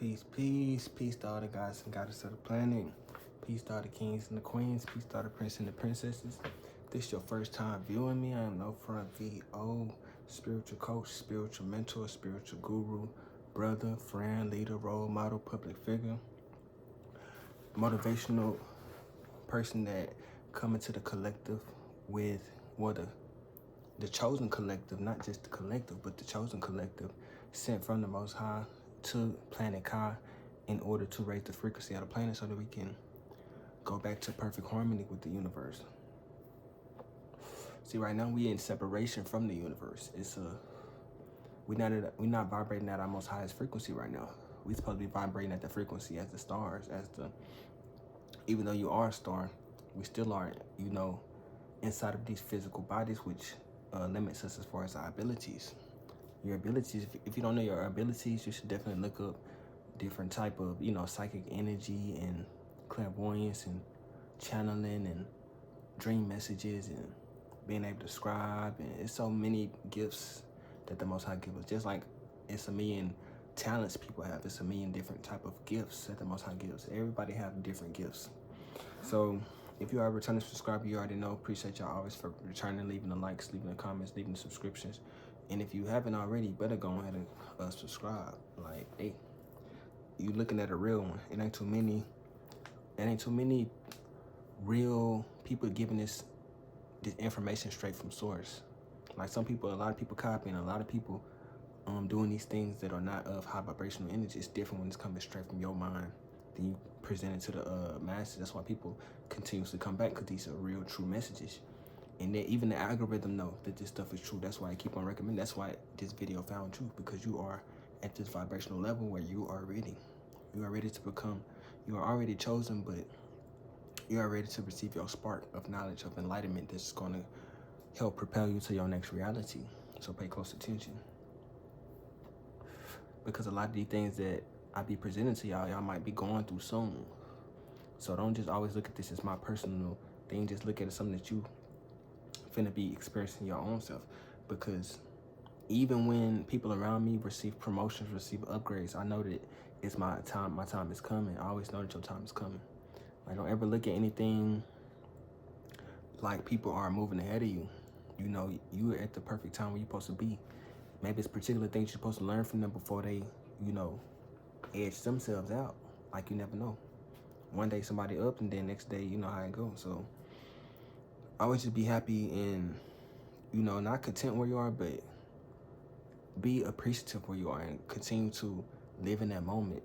Peace to all the gods and goddesses of the planet. Peace to all the kings and the queens. Peace to all the princes and the princesses. If this is your first time viewing me, I am No Front VO, spiritual coach, spiritual mentor, spiritual guru, brother, friend, leader, role model, public figure, motivational person that come into the collective with, well, the chosen collective, not just the collective, but the chosen collective sent from the Most High to planet Ka in order to raise the frequency of the planet so that we can go back to perfect harmony with the universe. See, right now we in separation from the universe. We're not vibrating at our most highest frequency right now. We're supposed to be vibrating at the frequency as the stars, even though you are a star, we still are, inside of these physical bodies, which limits us as far as our abilities. Your abilities, if you don't know your abilities, you should definitely look up different type of, psychic energy and clairvoyance and channeling and dream messages and being able to scribe. And it's so many gifts that the Most High gives us. Just like it's a million talents people have, it's a million different type of gifts that the Most High gives. Everybody have different gifts. So if you are a returning subscriber, you already know. Appreciate y'all always for returning, leaving the likes, leaving the comments, leaving the subscriptions. And if you haven't already, better go ahead and subscribe. Like, hey, you looking at a real one. It ain't too many real people giving this information straight from source. Like a lot of people copying, a lot of people doing these things that are not of high vibrational energy. It's different when it's coming straight from your mind than you present it to the masses. That's why people continuously come back, because these are real, true messages. And then even the algorithm know that this stuff is true. That's why I keep on recommending. That's why this video found truth, because you are at this vibrational level where you are ready. You are ready to become, you are already chosen, but you are ready to receive your spark of knowledge, of enlightenment that's going to help propel you to your next reality. So pay close attention. Because a lot of these things that I be presenting to y'all might be going through soon. So don't just always look at this as my personal thing. Just look at it as something that you finna be experiencing your own self. Because even when people around me receive promotions, receive upgrades, I know that it's my time is coming. I always know that your time is coming. Like, don't ever look at anything like people are moving ahead of you. You are at the perfect time where you're supposed to be. Maybe it's particular things you're supposed to learn from them before they, edge themselves out. Like, you never know. One day somebody up, and then next day, you know how it goes. So always just be happy and, not content where you are, but be appreciative where you are and continue to live in that moment.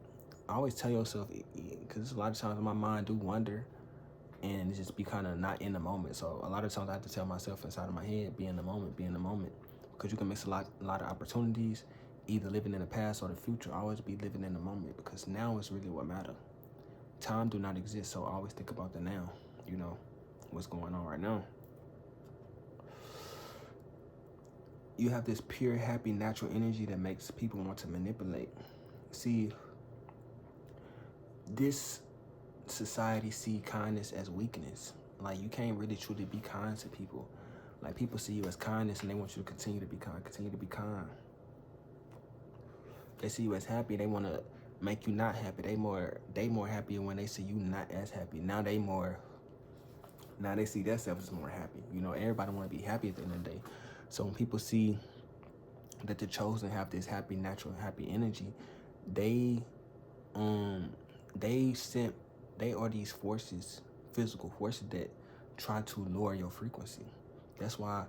I always tell yourself, because a lot of times my mind do wander and just be kind of not in the moment. So a lot of times I have to tell myself inside of my head, be in the moment, because you can miss a lot of opportunities, either living in the past or the future. Always be living in the moment, because now is really what matters. Time do not exist, so always think about the now, what's going on right now. You have this pure, happy, natural energy that makes people want to manipulate. See, this society see kindness as weakness. Like, you can't really truly be kind to people. Like, people see you as kindness and they want you to continue to be kind. They see you as happy, they want to make you not happy. They more happy when they see you not as happy. Now they see themselves as more happy. Everybody want to be happy at the end of the day. So when people see that the chosen have this happy, natural, happy energy, they are these forces, physical forces that try to lower your frequency. That's why,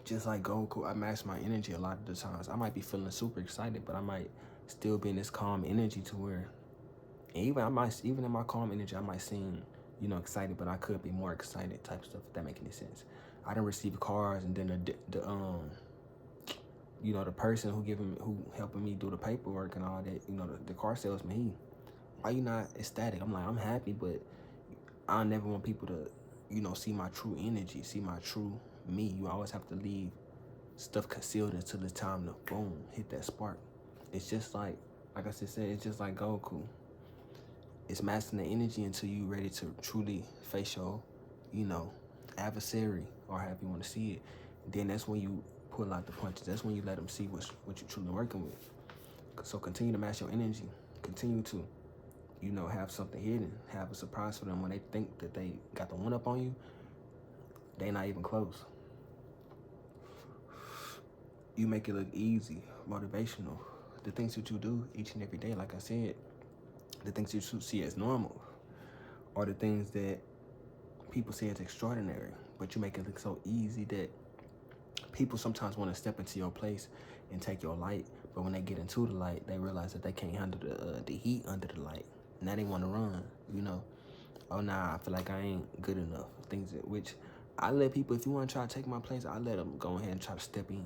just like Goku, I match my energy a lot of the times. I might be feeling super excited, but I might still be in this calm energy to where, even in my calm energy, I might seem, excited, but I could be more excited type stuff, if that make any sense. I didn't receive cars, and then the person who helping me do the paperwork and all that, the car salesman, why you not ecstatic? I'm like, I'm happy, but I never want people to, see my true energy, see my true me. You always have to leave stuff concealed until it's time to boom, hit that spark. It's just like I said, it's just like Goku. It's mastering the energy until you ready to truly face your, adversary, or however you want to see it. Then that's when you pull out the punches. That's when you let them see what you're truly working with. So continue to master your energy. continue to, have something hidden, have a surprise for them. When they think that they got the one up on you, they not even close. You make it look easy, motivational. The things that you do each and every day, like I said, the things that you see as normal, are the things that people see as extraordinary, but you make it look so easy that people sometimes want to step into your place and take your light, but when they get into the light, they realize that they can't handle the heat under the light. Now they want to run, Oh, nah, I feel like I ain't good enough. Things that, which I let people, if you want to try to take my place, I let them go ahead and try to step in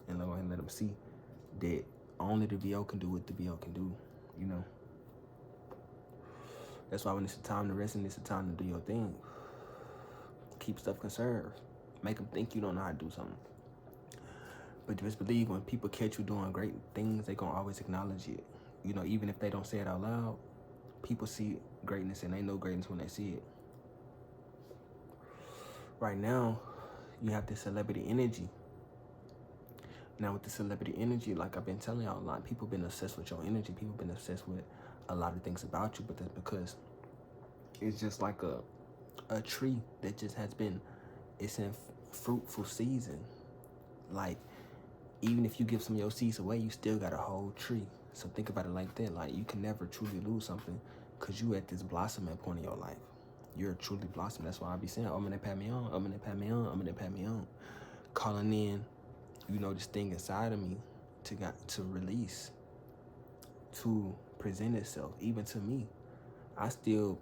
and go ahead and let them see that only the VO can do what the VO can do, That's why when it's a time to rest and it's a time to do your thing, keep stuff conserved. Make them think you don't know how to do something. But just believe when people catch you doing great things, they going to always acknowledge it. Even if they don't say it out loud, people see greatness and they know greatness when they see it. Right now, you have this celebrity energy. Now with the celebrity energy, like I've been telling y'all a lot, people been obsessed with your energy. People been obsessed with a lot of things about you, but that's because it's just like a tree that just has been, it's in fruitful season. Like, even if you give some of your seeds away, you still got a whole tree. So think about it like that. Like, you can never truly lose something because you at this blossoming point in your life. You're truly blossoming. That's why I be saying, I'm gonna pat me on, I'm gonna pat me on, I'm gonna pat me on. Calling in, this thing inside of me to release, to present itself, even to me.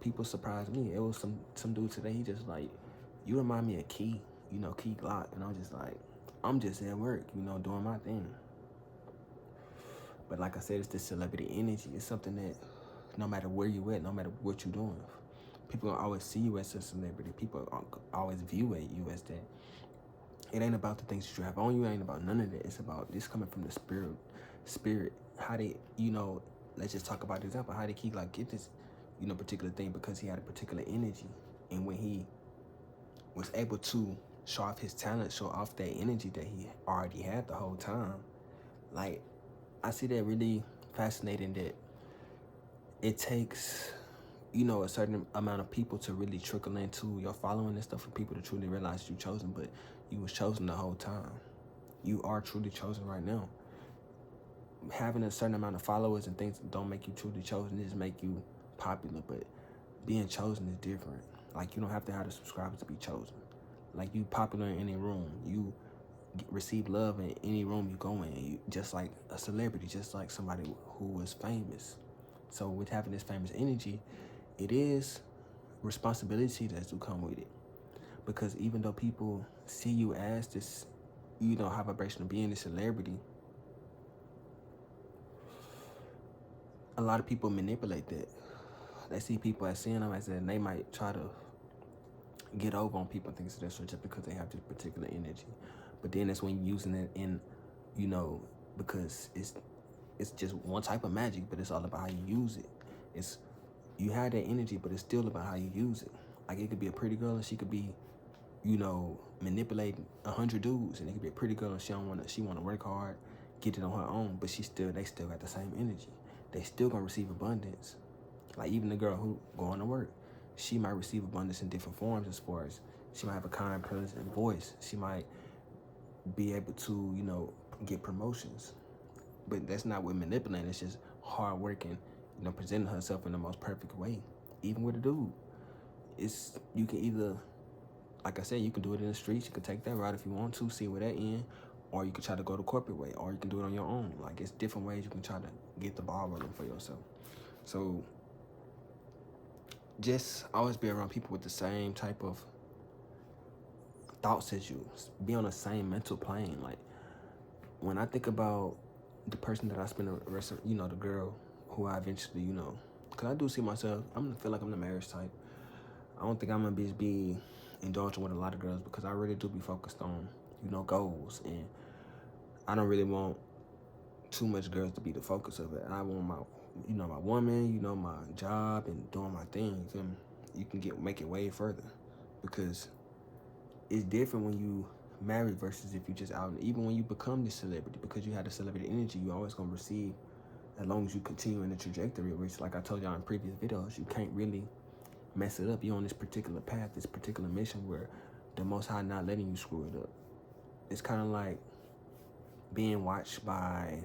People surprise me. It was some dude today, he just like, you remind me of Key, Key Glock. And I'm just like, I'm just at work, doing my thing. But like I said, it's this celebrity energy. It's something that no matter where you at, no matter what you're doing, people will always see you as a celebrity. People always view you as that. It ain't about the things that you have on you. It ain't about none of that. It's about this coming from the spirit. How they, let's just talk about the example. How did Key like get this, particular thing? Because he had a particular energy. And when he was able to show off his talent, show off that energy that he already had the whole time, like, I see that really fascinating, that it takes, a certain amount of people to really trickle into your following and stuff for people to truly realize you're chosen, but you was chosen the whole time. You are truly chosen right now. Having a certain amount of followers and things don't make you truly chosen, it just make you popular, but being chosen is different. Like, you don't have to have the subscribers to be chosen. Like, you popular in any room. You receive love in any room you go in. You, just like a celebrity, just like somebody who was famous. So with having this famous energy, it is responsibility that do come with it. Because even though people see you as this, high vibrational being, this celebrity, a lot of people manipulate that. They see people as seeing them as that, and they might try to get over on people and things of that sort just because they have this particular energy. But then that's when you're using it in, because it's just one type of magic, but it's all about how you use it. You have that energy, but it's still about how you use it. Like, it could be a pretty girl and she could be, manipulating 100 dudes, and it could be a pretty girl and she want to work hard, get it on her own, but they still got the same energy. They still gonna receive abundance. Like, even the girl who going to work, she might receive abundance in different forms, as far as she might have a kind, pleasant voice. She might be able to, get promotions. But that's not with manipulating. It's just hard working, presenting herself in the most perfect way. Even with a dude, you can either, like I said, you can do it in the streets. You can take that route if you want to, see where that ends, or you can try to go the corporate way, or you can do it on your own. Like, it's different ways you can try to get the ball rolling for yourself. So just always be around people with the same type of thoughts as you. Be on the same mental plane. Like, when I think about the person that I spend the rest of, the girl who I eventually, because I do see myself, feel like I'm the marriage type. I don't think I'm going to be indulging with a lot of girls, because I really do be focused on, goals. And I don't really want too much girls to be the focus of it. I want my, my woman, my job, and doing my thing. You can make it way further, because it's different when you married versus if you just out. Even when you become this celebrity, because you have the celebrity energy, you always gonna receive as long as you continue in the trajectory, which, like I told y'all in previous videos, you can't really mess it up. You're on this particular path, this particular mission where the Most High not letting you screw it up. It's kind of like being watched by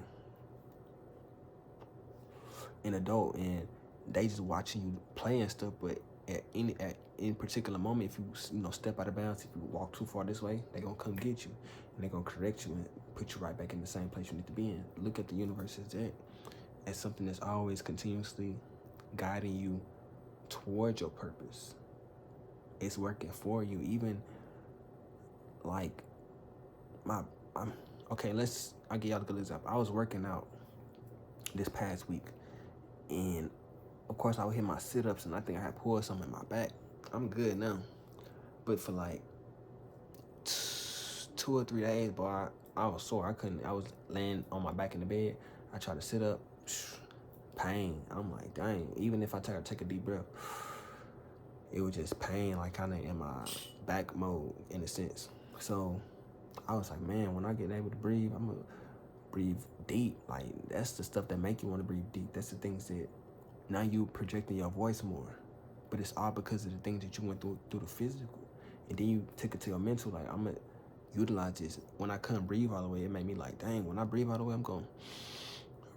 an adult and they just watching you play and stuff, but at any particular moment, if you step out of bounds, if you walk too far this way, they're gonna come get you and they're gonna correct you and put you right back in the same place you need to be in. Look at the universe as that, as something that's always continuously guiding you towards your purpose. It's working for you. Even like I'm okay, I'll give y'all a good example. I was working out this past week, and of course I would hit my sit-ups, and I think I had pulled something in my back. I'm good now, but for like 2 or 3 days, boy, I was sore. I was laying on my back in the bed. I tried to sit up, pain. I'm like, dang. Even if I take a deep breath, it was just pain, like kind of in my back mode in a sense. So I was like, man, when I get able to breathe, I'm gonna breathe deep. Like, that's the stuff that make you want to breathe deep. That's the things that now you projecting your voice more. But it's all because of the things that you went through the physical. And then you took it to your mental, like, I'm gonna utilize this. When I couldn't breathe all the way, it made me like, dang, when I breathe all the way, I'm gonna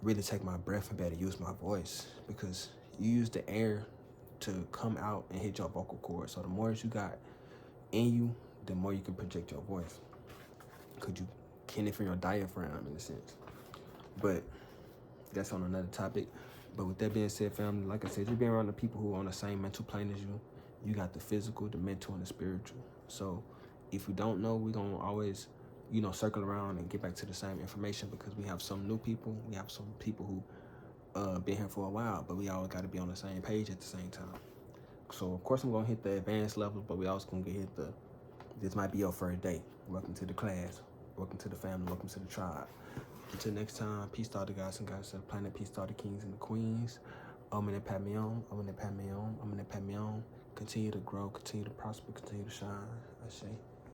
really take my breath and better use my voice, because you use the air to come out and hit your vocal cord. So the more you got in you, the more you can project your voice, because you can it from your diaphragm in a sense. But that's on another topic. But with that being said, family, like I said, you're being around the people who are on the same mental plane as you. You got the physical, the mental, and the spiritual. So if you don't know, we're going to always, circle around and get back to the same information, because we have some new people. We have some people who been here for a while, but we all got to be on the same page at the same time. So, of course, I'm going to hit the advanced levels, but we also going to hit this might be your first day. Welcome to the class. Welcome to the family. Welcome to the tribe. Until next time, peace to all the guys and guys of the planet. Peace to all the kings and the queens. Omen and Padme on. Omen and Padme on. Omen and Padme on. Continue to grow. Continue to prosper. Continue to shine. I say.